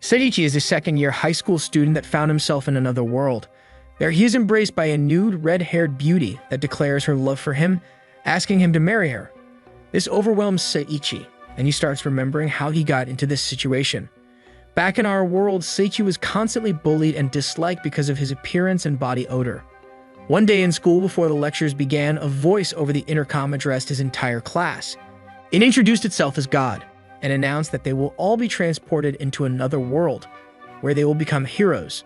Seiichi is a second-year high school student that found himself in another world. There he is embraced by a nude, red-haired beauty that declares her love for him, asking him to marry her. This overwhelms Seiichi, and he starts remembering how he got into this situation. Back in our world, Seiichi was constantly bullied and disliked because of his appearance and body odor. One day in school before the lectures began, a voice over the intercom addressed his entire class. It introduced itself as God and announced that they will all be transported into another world, where they will become heroes.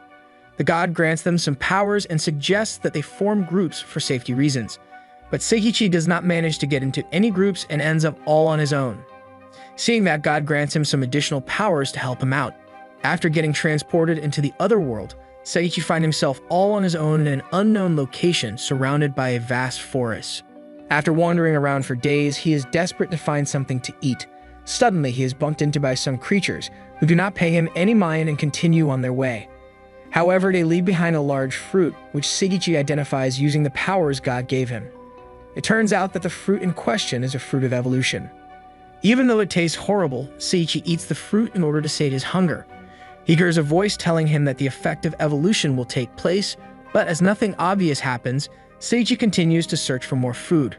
The god grants them some powers and suggests that they form groups for safety reasons. But Seiichi does not manage to get into any groups and ends up all on his own. Seeing that, God grants him some additional powers to help him out. After getting transported into the other world, Seiichi finds himself all on his own in an unknown location surrounded by a vast forest. After wandering around for days, he is desperate to find something to eat. Suddenly, he is bumped into by some creatures who do not pay him any mind and continue on their way. However, they leave behind a large fruit, which Seiichi identifies using the powers God gave him. It turns out that the fruit in question is a fruit of evolution. Even though it tastes horrible, Seiichi eats the fruit in order to sate his hunger. He hears a voice telling him that the effect of evolution will take place, but as nothing obvious happens, Seiichi continues to search for more food.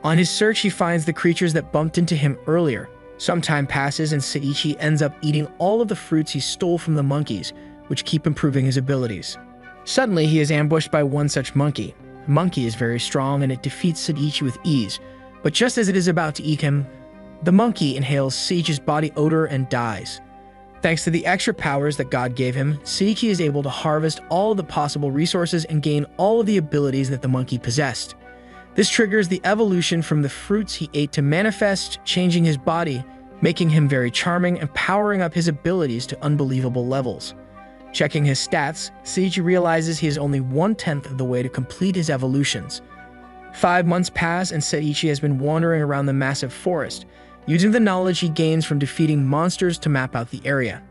On his search, he finds the creatures that bumped into him earlier. Some time passes and Seiichi ends up eating all of the fruits he stole from the monkeys, which keep improving his abilities. Suddenly, he is ambushed by one such monkey. The monkey is very strong and it defeats Seiichi with ease, but just as it is about to eat him, the monkey inhales Seiichi's body odor and dies. Thanks to the extra powers that God gave him, Seiichi is able to harvest all of the possible resources and gain all of the abilities that the monkey possessed. This triggers the evolution from the fruits he ate to manifest, changing his body, making him very charming and powering up his abilities to unbelievable levels. Checking his stats, Seiichi realizes he is only 1/10 of the way to complete his evolutions. 5 months pass and Seiichi has been wandering around the massive forest, using the knowledge he gains from defeating monsters to map out the area.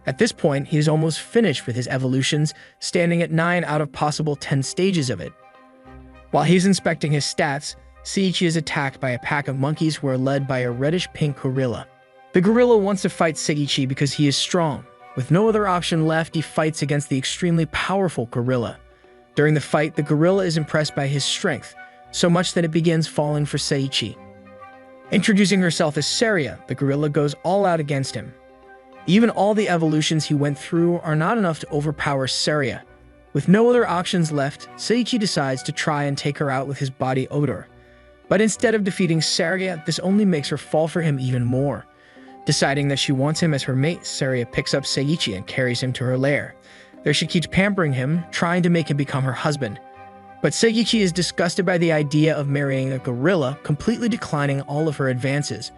At this point, he is almost finished with his evolutions, standing at 9 out of possible 10 stages of it. While he's inspecting his stats, Seiichi is attacked by a pack of monkeys who are led by a reddish-pink gorilla. The gorilla wants to fight Seiichi because he is strong. With no other option left, he fights against the extremely powerful gorilla. During the fight, the gorilla is impressed by his strength, so much that it begins falling for Seiichi. Introducing herself as Saria, the gorilla goes all out against him. Even all the evolutions he went through are not enough to overpower Saria. With no other options left, Seiichi decides to try and take her out with his body odor. But instead of defeating Saria, this only makes her fall for him even more. Deciding that she wants him as her mate, Saria picks up Seiichi and carries him to her lair. There she keeps pampering him, trying to make him become her husband. But Seiichi is disgusted by the idea of marrying a gorilla, completely declining all of her advances.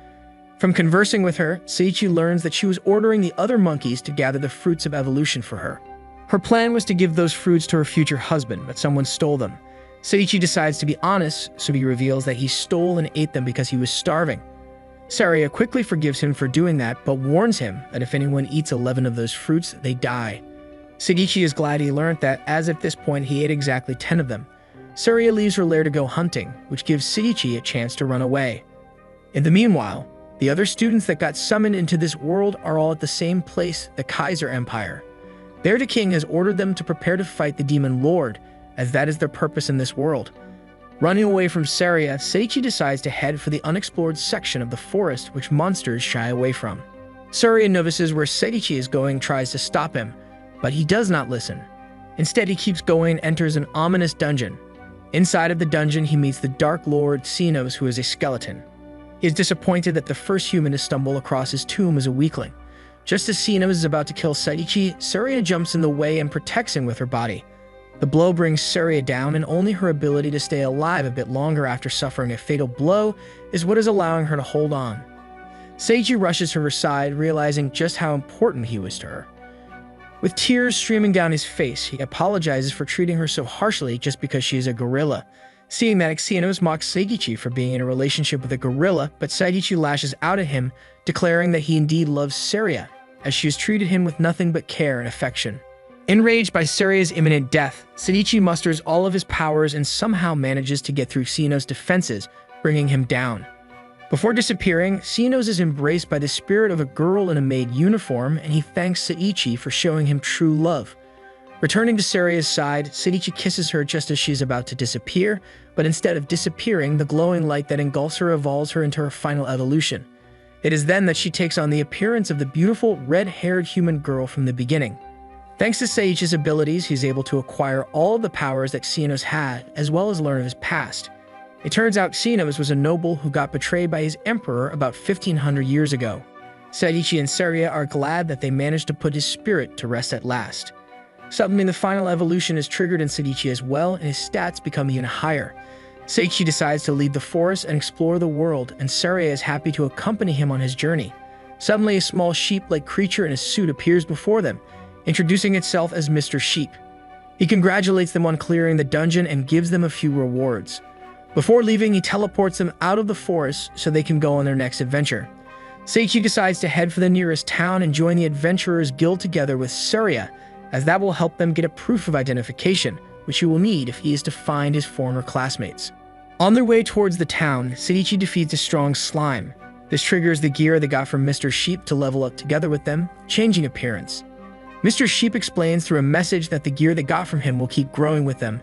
From conversing with her, Seiichi learns that she was ordering the other monkeys to gather the fruits of evolution for her. Her plan was to give those fruits to her future husband, but someone stole them. Seiichi decides to be honest, so he reveals that he stole and ate them because he was starving. Saria quickly forgives him for doing that, but warns him that if anyone eats 11 of those fruits, they die. Seiichi is glad he learned that, as at this point he ate exactly 10 of them. Saria leaves her lair to go hunting, which gives Seiichi a chance to run away. In the meanwhile, the other students that got summoned into this world are all at the same place, the Kaiser Empire. There the king has ordered them to prepare to fight the demon lord, as that is their purpose in this world. Running away from Saria, Seiichi decides to head for the unexplored section of the forest which monsters shy away from. Saria notices where Seiichi is going, tries to stop him, but he does not listen. Instead, he keeps going and enters an ominous dungeon. Inside of the dungeon, he meets the Dark Lord Xenos, who is a skeleton. He is disappointed that the first human to stumble across his tomb is a weakling. Just as Xenos is about to kill Seiichi, Saria jumps in the way and protects him with her body. The blow brings Saria down, and only her ability to stay alive a bit longer after suffering a fatal blow is what is allowing her to hold on. Seiichi rushes to her side, realizing just how important he was to her. With tears streaming down his face, he apologizes for treating her so harshly just because she is a gorilla. Seeing that, Xenos mocks Seiichi for being in a relationship with a gorilla, but Seiichi lashes out at him, declaring that he indeed loves Saria, as she has treated him with nothing but care and affection. Enraged by Saria's imminent death, Seiichi musters all of his powers and somehow manages to get through Xenos' defenses, bringing him down. Before disappearing, Xenos is embraced by the spirit of a girl in a maid uniform, and he thanks Seiichi for showing him true love. Returning to Saria's side, Seiichi kisses her just as she is about to disappear, but instead of disappearing, the glowing light that engulfs her evolves her into her final evolution. It is then that she takes on the appearance of the beautiful, red-haired human girl from the beginning. Thanks to Seiichi's abilities, he's able to acquire all of the powers that Xenos had, as well as learn of his past. It turns out Xenos was a noble who got betrayed by his emperor about 1500 years ago. Seiichi and Saria are glad that they managed to put his spirit to rest at last. Suddenly, the final evolution is triggered in Seiichi as well, and his stats become even higher. Seiichi decides to leave the forest and explore the world, and Saria is happy to accompany him on his journey. Suddenly, a small sheep-like creature in a suit appears before them, introducing itself as Mr. Sheep. He congratulates them on clearing the dungeon and gives them a few rewards. Before leaving, he teleports them out of the forest so they can go on their next adventure. Seiichi decides to head for the nearest town and join the Adventurers Guild together with Saria, as that will help them get a proof of identification, which he will need if he is to find his former classmates. On their way towards the town, Seiichi defeats a strong slime. This triggers the gear they got from Mr. Sheep to level up together with them, changing appearance. Mr. Sheep explains through a message that the gear they got from him will keep growing with them.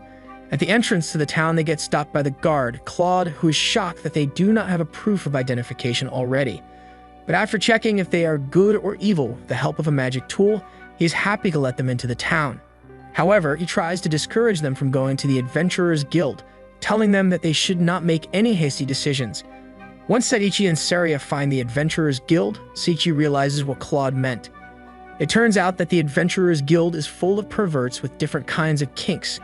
At the entrance to the town, they get stopped by the guard, Claude, who is shocked that they do not have a proof of identification already. But after checking if they are good or evil with the help of a magic tool, he is happy to let them into the town. However, he tries to discourage them from going to the Adventurers Guild, telling them that they should not make any hasty decisions. Once Seiichi and Saria find the Adventurers Guild, Seiichi realizes what Claude meant. It turns out that the Adventurers Guild is full of perverts with different kinds of kinks.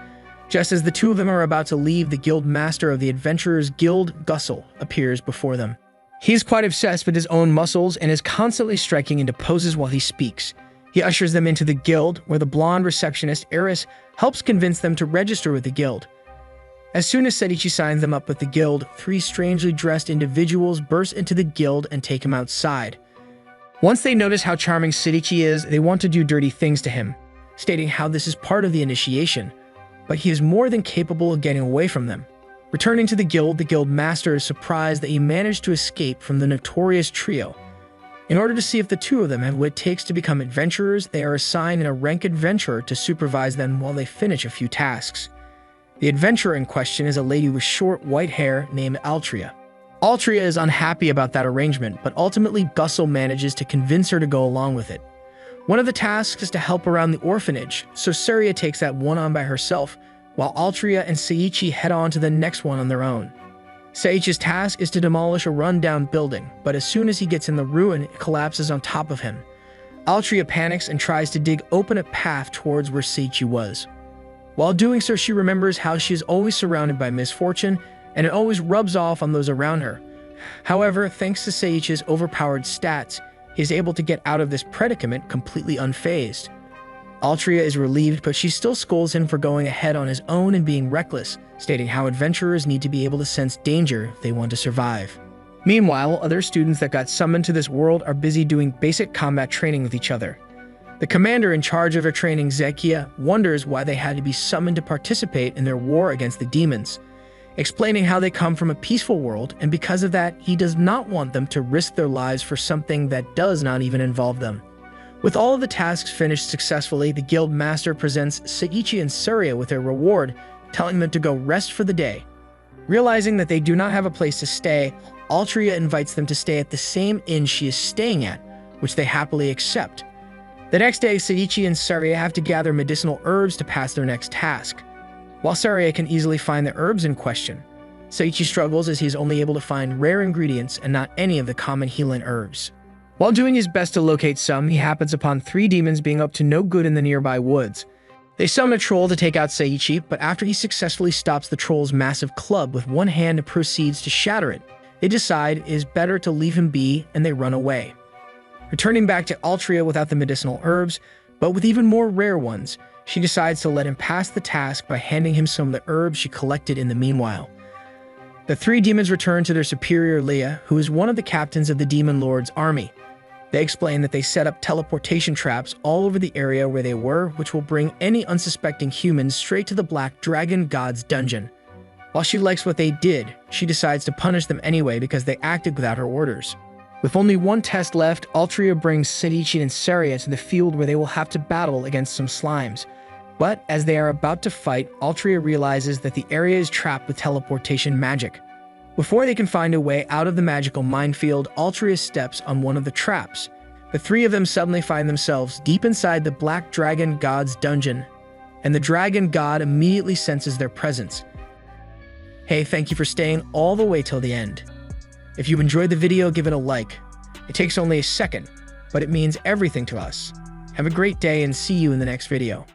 Just as the two of them are about to leave, the guild master of the Adventurers Guild, Gussel, appears before them. He is quite obsessed with his own muscles and is constantly striking into poses while he speaks. He ushers them into the guild, where the blonde receptionist, Eris, helps convince them to register with the guild. As soon as Seiichi signs them up with the guild, three strangely dressed individuals burst into the guild and take him outside. Once they notice how charming Seiichi is, they want to do dirty things to him, stating how this is part of the initiation. But he is more than capable of getting away from them. Returning to the guild master is surprised that he managed to escape from the notorious trio. In order to see if the two of them have what it takes to become adventurers, they are assigned a rank adventurer to supervise them while they finish a few tasks. The adventurer in question is a lady with short white hair named Altria. Altria is unhappy about that arrangement, but ultimately Gussel manages to convince her to go along with it. One of the tasks is to help around the orphanage, so Saria takes that one on by herself, while Altria and Seiichi head on to the next one on their own. Seiichi's task is to demolish a run-down building, but as soon as he gets in the ruin, it collapses on top of him. Altria panics and tries to dig open a path towards where Seiichi was. While doing so, she remembers how she is always surrounded by misfortune, and it always rubs off on those around her. However, thanks to Seiichi's overpowered stats, he is able to get out of this predicament completely unfazed. Altria is relieved, but she still scolds him for going ahead on his own and being reckless, stating how adventurers need to be able to sense danger if they want to survive. Meanwhile, other students that got summoned to this world are busy doing basic combat training with each other. The commander in charge of their training, Zekia, wonders why they had to be summoned to participate in their war against the demons, explaining how they come from a peaceful world, and because of that, he does not want them to risk their lives for something that does not even involve them. With all of the tasks finished successfully, the guild master presents Seiichi and Saria with their reward, telling them to go rest for the day. Realizing that they do not have a place to stay, Altria invites them to stay at the same inn she is staying at, which they happily accept. The next day, Seiichi and Saria have to gather medicinal herbs to pass their next task. While Saria can easily find the herbs in question, Seiichi struggles as he is only able to find rare ingredients and not any of the common healing herbs. While doing his best to locate some, he happens upon three demons being up to no good in the nearby woods. They summon a troll to take out Seiichi, but after he successfully stops the troll's massive club with one hand and proceeds to shatter it, they decide it is better to leave him be, and they run away. Returning back to Altria without the medicinal herbs, but with even more rare ones, she decides to let him pass the task by handing him some of the herbs she collected in the meanwhile. The three demons return to their superior Leah, who is one of the captains of the Demon Lord's army. They explain that they set up teleportation traps all over the area where they were, which will bring any unsuspecting humans straight to the Black Dragon God's dungeon. While she likes what they did, she decides to punish them anyway because they acted without her orders. With only one test left, Altria brings Sedici and Saria to the field where they will have to battle against some slimes. But as they are about to fight, Altria realizes that the area is trapped with teleportation magic. Before they can find a way out of the magical minefield, Altria steps on one of the traps. The three of them suddenly find themselves deep inside the Black Dragon God's dungeon, and the Dragon God immediately senses their presence. Hey, thank you for staying all the way till the end. If you enjoyed the video, give it a like. It takes only a second, but it means everything to us. Have a great day and see you in the next video.